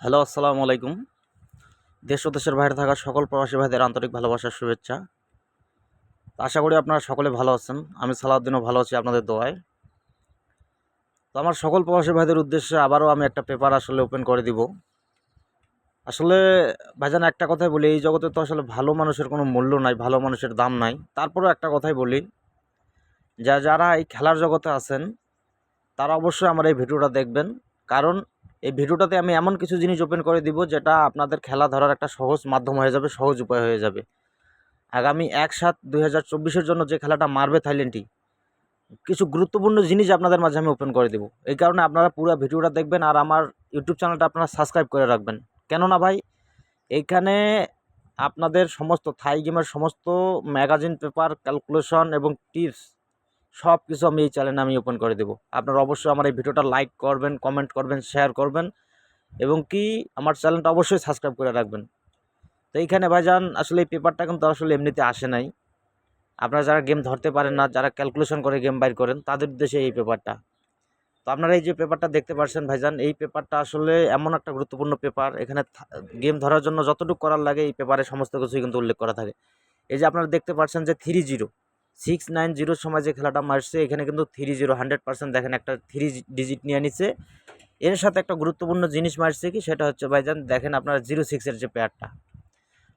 Hello, আসসালামু আলাইকুম। দেশ ও দেশের বাইরে থাকা সকল প্রবাসী ভাইদের আন্তরিক ভালোবাসার শুভেচ্ছা। তো আশা করি আপনারা সকলে ভালো আছেন। আমি সালাউদ্দিনও ভালো আছি আপনাদের দোয়ায়। তো আমার সকল প্রবাসী ভাইদের উদ্দেশ্যে আবারও আমি একটা পেপার আসলে ওপেন করে দিব। আসলে ভাইজান একটা কথাই বলি, এই জগতে তো আসলে ভালো মানুষের কোনো মূল্য নাই, ভালো মানুষের দাম নাই। তারপরেও একটা কথাই বলি, যারা এই খেলার জগতে আছেন তারা অবশ্যই আমার এই ভিডিওটা দেখবেন। কারণ এই ভিডিওটাতে আমি এমন কিছু জিনিস ওপেন করে দিব যেটা আপনাদের খেলা ধরার একটা সহজ মাধ্যম হয়ে যাবে, সহজ উপায় হয়ে যাবে। আগামী ১/৭/২০২৪-এর জন্য যে খেলাটা মারবে থাইল্যান্ডই, কিছু গুরুত্বপূর্ণ জিনিস আপনাদের মাঝে আমি ওপেন করে দেবো। এই কারণে আপনারা পুরো ভিডিওটা দেখবেন আর আমার ইউটিউব চ্যানেলটা আপনারা সাবস্ক্রাইব করে রাখবেন। কেননা ভাই, এইখানে আপনাদের সমস্ত থাই গেমের সমস্ত ম্যাগাজিন, পেপার, ক্যালকুলেশন এবং টিপস সব কিছু আমি এই চ্যানেলে আমি ওপেন করে দেবো। আপনারা অবশ্যই আমার এই ভিডিওটা লাইক করবেন, কমেন্ট করবেন, শেয়ার করবেন এবং কি আমার চ্যানেলটা অবশ্যই সাবস্ক্রাইব করে রাখবেন। তো এইখানে ভাইজান আসলে এই পেপারটা কিন্তু আসলে এমনিতে আসে নাই। আপনারা যারা গেম ধরতে পারেন না, যারা ক্যালকুলেশন করে গেম বাইর করেন, তাদের উদ্দেশ্যে এই পেপারটা। তো আপনারা এই যে পেপারটা দেখতে পাচ্ছেন ভাইজান, এই পেপারটা আসলে এমন একটা গুরুত্বপূর্ণ পেপার। এখানে গেম ধরার জন্য যতটুকু করার লাগে এই পেপারে সমস্ত কিছুই কিন্তু উল্লেখ করা থাকে। এই যে আপনারা দেখতে পাচ্ছেন যে 3-0 6-9-0 সময় যে খেলাটা মারছে, এখানে কিন্তু 3-0 100% দেখেন একটা 3 ডিজিট নিয়ে নিচ্ছে। এর সাথে একটা গুরুত্বপূর্ণ জিনিস মারছে কি, সেটা হচ্ছে ভাইজান দেখেন আপনারা 0-6-এর যে পেয়ারটা।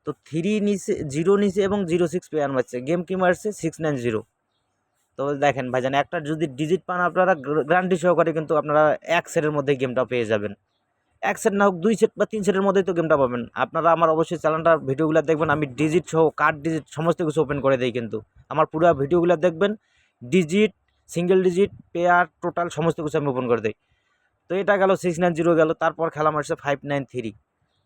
তো 3 নিচে 0 নিচে এবং 0-6 পেয়ার মারছে। গেম কি মারছে 6-9-0। তো দেখেন ভাইজান, একটা যদি ডিজিট পান আপনারা গ্যারান্টি সহকারে কিন্তু আপনারা এক সেটের মধ্যেই গেমটা পেয়ে যাবেন। এক সেট না হোক 2 সেট বা 3 সেটের মধ্যেই তো গেমটা পাবেন। আপনারা আমার অবশ্যই চ্যানেলটার ভিডিওগুলো দেখবেন, আমি ডিজিট সহ কার্ড ডিজিট সমস্ত কিছু ওপেন করে দেই কিন্তু। আমার পুরো ভিডিওগুলো দেখবেন, digit, single digit, pair, total সমস্ত কিছু আমি ওপেন করে দেই। তো এটা গেল 6-9-0 গেল। তারপর খেলা মারছে 5-9-3।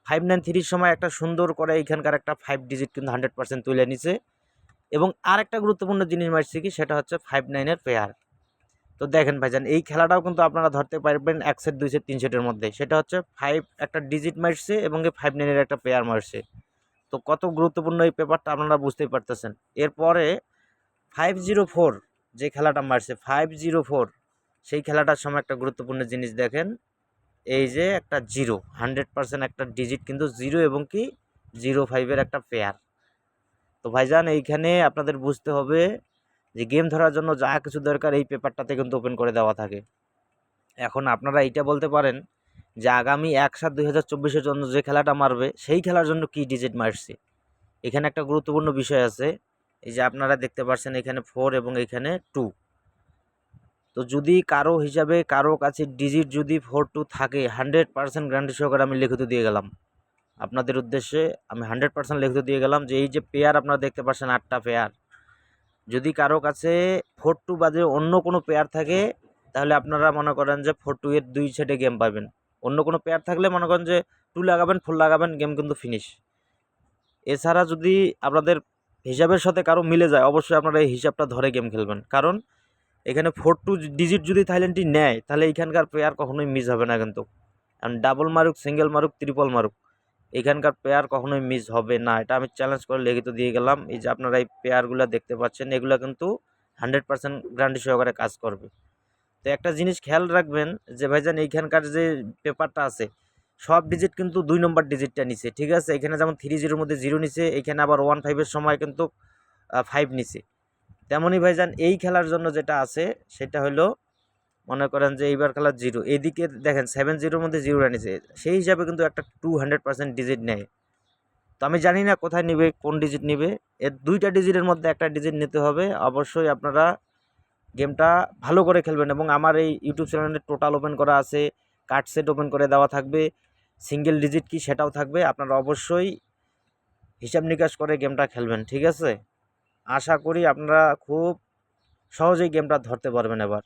5-9-3-র সময় একটা সুন্দর করে এইখানকার একটা 5 ডিজিট কিন্তু 100% তুলে নিছে। এবং আরেকটা গুরুত্বপূর্ণ জিনিস মারছে কি, সেটা হচ্ছে 5-9-এর পেয়ার। তো দেখেন ভাইজান, এই খেলাটাও কিন্তু আপনারা ধরতে পারবেন 1 সেট, 2 সেট, 3 সেটের মধ্যে। সেটা হচ্ছে 5 একটা ডিজিট মারছে এবং 5-9-এর একটা পেয়ার মারছে। তো কত গুরুত্বপূর্ণ এই পেপারটা আপনারা বুঝতেই পারতেছেন। এরপরে 5-0-4 যে খেলাটা মারছে 5-0-4, সেই খেলাটার সময় একটা গুরুত্বপূর্ণ জিনিস দেখেন। এই যে একটা 100% একটা ডিজিট কিন্তু 0 এবং কি 0-5-এর একটা পেয়ার। তো ভাইজান এইখানে আপনাদের বুঝতে হবে যে গেম ধরার জন্য যা কিছু দরকার এই পেপারটাতে কিন্তু ওপেন করে দেওয়া থাকে। এখন আপনারা এইটা বলতে পারেন যে আগামী 1/7/2024-এর জন্য যে খেলাটা মারবে সেই খেলার জন্য কি ডিজিট মারছে। এখানে একটা গুরুত্বপূর্ণ বিষয় আছে। এই যে আপনারা দেখতে পাচ্ছেন এখানে 4 এবং এখানে 2। তো যদি কারো হিসাবে কারো কাছে ডিজিট যদি 4-2 থাকে, 100% গ্যারান্টি সহকারে আমি লিখিত দিয়ে গেলাম আপনাদের উদ্দেশ্যে। আমি 100% লিখিত দিয়ে গেলাম যে এই যে পেয়ার আপনারা দেখতে পাচ্ছেন 8টা পেয়ার, যদি কারো কাছে 4-2 বাদে অন্য কোনো পেয়ার থাকে, তাহলে আপনারা মনে করেন যে 4-2 এর 2 সেটে গেম পাবেন। অন্য কোনো পেয়ার থাকলে মনে করেন যে 2 লাগাবেন, 4 লাগাবেন, গেম কিন্তু ফিনিশ। এছাড়া যদি আপনাদের হিসাবের সাথে কারো মিলে যায়, অবশ্যই আপনারা এই হিসাবটা ধরে গেম খেলবেন। কারণ এখানে 4-2 ডিজিট যদি থাইল্যান্ডই নেয়, তাহলে এইখানকার পেয়ার কখনোই মিস হবে না কিন্তু। কারণ ডাবল মারুক, সিঙ্গেল মারুক, ট্রিপল মারুক, এখানকার পেয়ার কখনোই মিস হবে না। এটা আমি চ্যালেঞ্জ করে লিখিত দিয়ে গেলাম। এই যে আপনারা এই পেয়ারগুলো দেখতে পাচ্ছেন, এগুলো কিন্তু 100% গ্যারান্টি সহকারে কাজ করবে। তো একটা জিনিস খেয়াল রাখবেন যে ভাইজান, এইখানকার যে পেপারটা আছে সব ডিজিট কিন্তু 2 নম্বর ডিজিটটা নিছে, ঠিক আছে। এখানে যেমন 3-0-র মধ্যে 0 নিছে, এখানে আবার 1-5-এর সময় কিন্তু 5 নিছে। তেমনই ভাইজান এই খেলার জন্য যেটা আছে সেটা হলো, মনে করেন যে এইবার খেলার 0, এদিকে দেখেন 7-0-র মধ্যে 0 নিছে, সেই হিসাবে কিন্তু একটা 200% ডিজিট নেয়। তো আমি জানি না কোথায় নিবে, কোন ডিজিট নিবে। এর 2টা ডিজিটের মধ্যে একটা ডিজিট নিতে হবে। অবশ্যই আপনারা গেমটা ভালো করে খেলবেন এবং আমার এই ইউটিউব চ্যানেলে টোটাল ওপেন করা আছে, কার্ড সেট ওপেন করে দেওয়া থাকবে, সিঙ্গেল ডিজিট কি সেটাও থাকবে। আপনারা অবশ্যই হিসাব নিকাশ করে গেমটা খেলবেন, ঠিক আছে। আশা করি আপনারা খুব সহজেই গেমটা ধরতে পারবেন এবার।